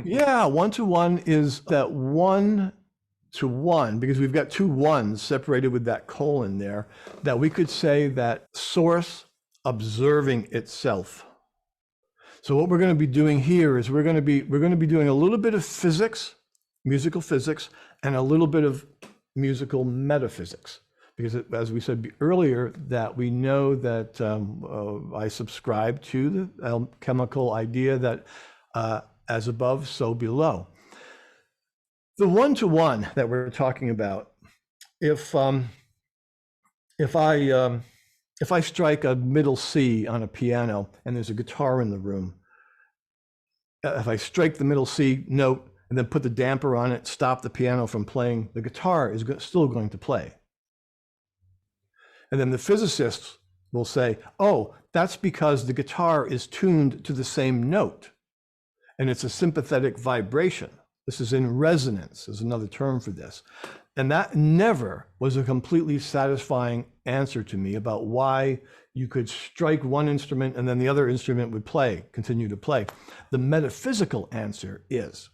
Yeah, 1-to-1 is that 1-to-1, because we've got two ones separated with that colon there, that we could say that source observing itself. So what we're going to be doing here is we're going to be doing a little bit of physics, musical physics, and a little bit of musical metaphysics. Because as we said earlier, that we know that I subscribe to the alchemical idea that as above, so below. The 1-to-1 that we're talking about, if I strike a middle C on a piano and there's a guitar in the room, if I strike the middle C note and then put the damper on it, stop the piano from playing, the guitar is still going to play. And then the physicists will say, oh, that's because the guitar is tuned to the same note and it's a sympathetic vibration. This is in resonance, is another term for this. And that never was a completely satisfying answer to me about why you could strike one instrument and then the other instrument would play, continue to play. The metaphysical answer is,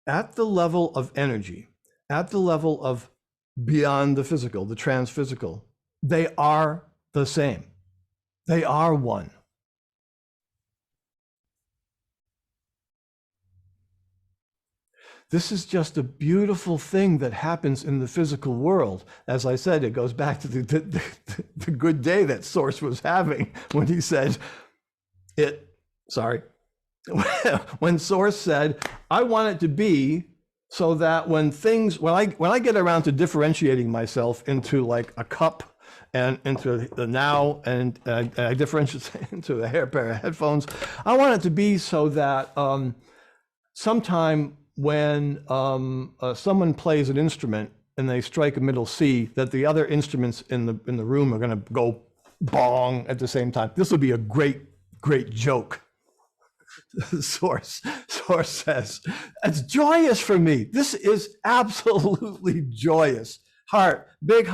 at the level of energy, at the level of beyond the physical, the transphysical, they are the same. They are one. This is just a beautiful thing that happens in the physical world. As I said, it goes back to the good day that Source was having when he said, when Source said, I want it to be so that when I get around to differentiating myself into like a cup and into the now, and I differentiate into a pair of headphones, I want it to be so that sometime when someone plays an instrument and they strike a middle C, that the other instruments in the room are going to go bong at the same time. This would be a great joke. Source says, it's joyous for me. This is absolutely joyous. Heart, big.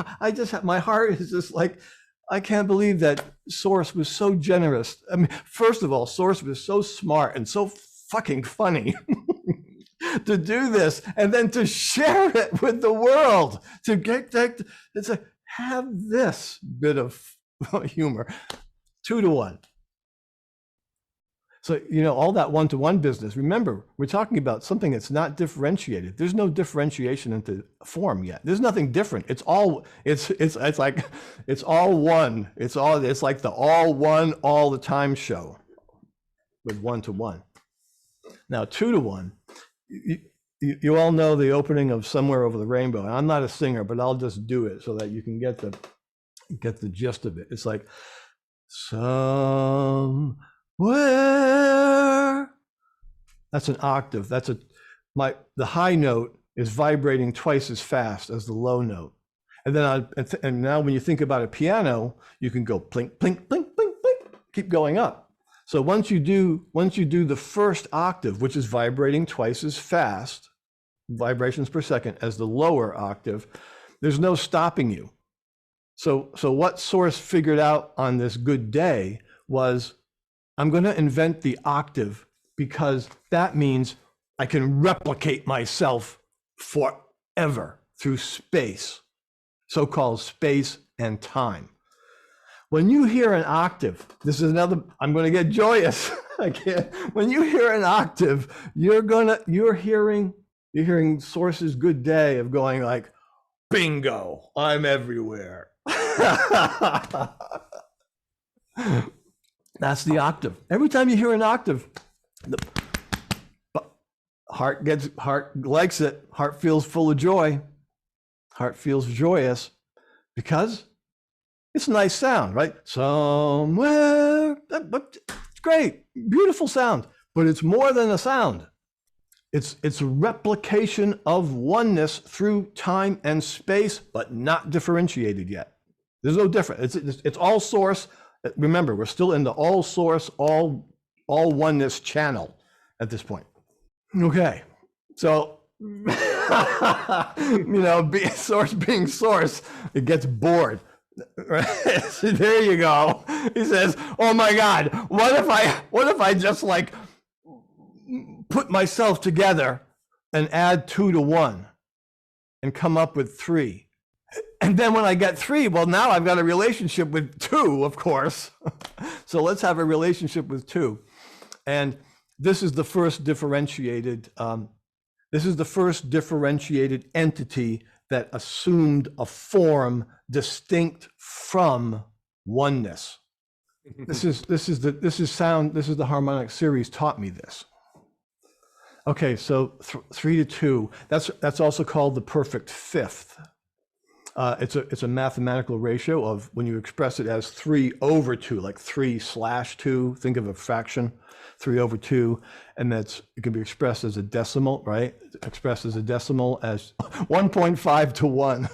My heart is just like, I can't believe that Source was so generous. I mean, first of all, Source was so smart and so fucking funny to do this and then to share it with the world, to get that, have this bit of humor. 2-to-1. So, all that 1-to-1 business, remember, we're talking about something that's not differentiated. There's no differentiation into form yet. There's nothing different. It's all, it's like, it's all one. It's like the all one, all the time show with 1-to-1. Now, 2-to-1, you all know the opening of Somewhere Over the Rainbow. And I'm not a singer, but I'll just do it so that you can get the gist of it. It's like, where, that's an octave. That's the high note is vibrating twice as fast as the low note. And then and now when you think about a piano, you can go plink, plink, plink, plink, plink, keep going up. So once you do the first octave, which is vibrating twice as fast, vibrations per second, as the lower octave, there's no stopping you. So what Source figured out on this good day was, I'm going to invent the octave because that means I can replicate myself forever through space, so-called space and time. When you hear an octave, this is another, I'm going to get joyous. When you hear an octave, you're hearing Source's good day of going like, bingo, I'm everywhere. That's the octave. Every time you hear an octave, the heart likes it. Heart feels full of joy. Heart feels joyous because it's a nice sound, right? Somewhere, it's great, beautiful sound, but it's more than a sound. It's a replication of oneness through time and space, but not differentiated yet. There's no difference. It's all Source. Remember, we're still in the all Source, all oneness channel at this point. Okay, so Source being Source, it gets bored. Right? So there you go. He says, "Oh my God, what if I just like put myself together and add 2 to 1 and come up with 3. And then when I get 3, well, now I've got a relationship with 2, of course. So let's have a relationship with 2. And this is the first differentiated, entity that assumed a form distinct from oneness. This is the harmonic series taught me this. Okay, so 3 to 2. That's also called the perfect fifth. It's a mathematical ratio of when you express it as 3 over 2, like 3/2. Think of a fraction, 3 over 2, and it can be expressed as a decimal, right? Expressed as a decimal as 1.5 to 1.